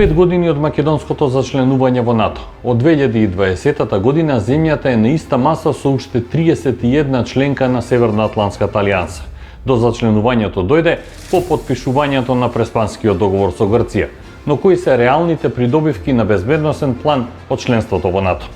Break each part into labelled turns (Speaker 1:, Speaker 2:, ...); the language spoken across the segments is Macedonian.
Speaker 1: 5 години од македонското зачленување во НАТО. Од 2020 година земјата е на иста маса со уште 31 членка на Северноатлантската алијанса. До зачленувањето дојде по потпишувањето на Преспанскиот договор со Грција. Но кои се реалните придобивки на безбедносен план од членството во НАТО?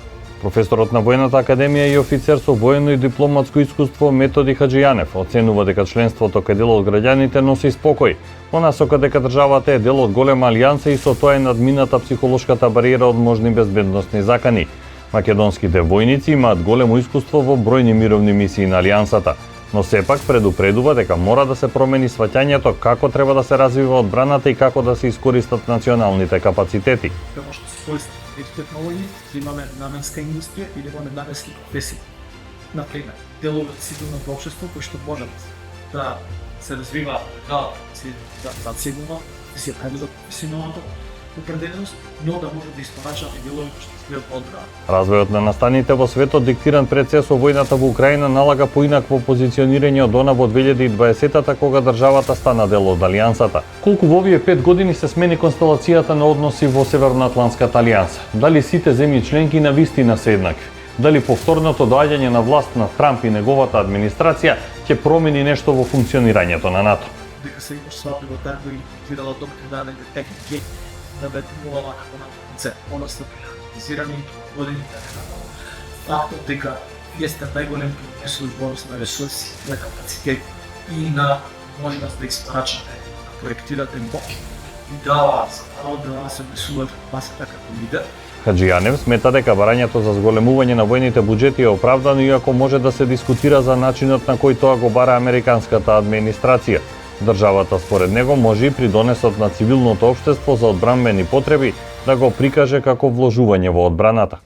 Speaker 1: Професорот на Војната академија и офицер со воено и дипломатско искуство Методи Хаџијанев оценува дека членството кај дел од граѓаните носи спокој, во насока дека државата е дел од голема алијанса и со тоа е надмината психолошката бариера од можни безбедносни закани. Македонските војници имаат големо искуство во бројни мировни мисии на алијансата, но сепак предупредува дека мора да се промени сваќањето како треба да се развива одбраната и како да се искористат националните капацитети.
Speaker 2: Технологии, имаме наменска индустрија или имаме наменски професии. Например, делови од сигурното општество кои што можат да се развива да сигурно, да се предвидат професионалната определеност, но да можат да испорачат и делови кои што се одбрана.
Speaker 1: Развојот на настаните во светот диктиран пред се со војната во Украина налага поинакво позиционирање од она во 2020-та кога државата стана дел од алијансата. Колку во овие 5 години се смени констелацијата на односи во Северноатлантската алијанса? Дали сите земји членки на вистина се еднакви? Дали повторното доаѓање на власт на Трамп и неговата администрација ќе промени нешто во функционирањето на НАТО?
Speaker 2: Дека се имаш сватливо така и видела доктринарни техники да бе мувала како на конце, односно реализирани годините. Фактот дека јесте најголем изложбоност на ресурси, на капацитет и на можност да испрачате, да проектирате боки и да се обрисуваат басата како лидер.
Speaker 1: Хаџијанев смета дека барањето за зголемување на војните буџети е оправдано иако може да се дискутира за начинот на кој тоа го бара американската администрација. Државата според него може и при донесот на цивилното општество за одбранбени потреби да го прикаже како вложување во одбраната.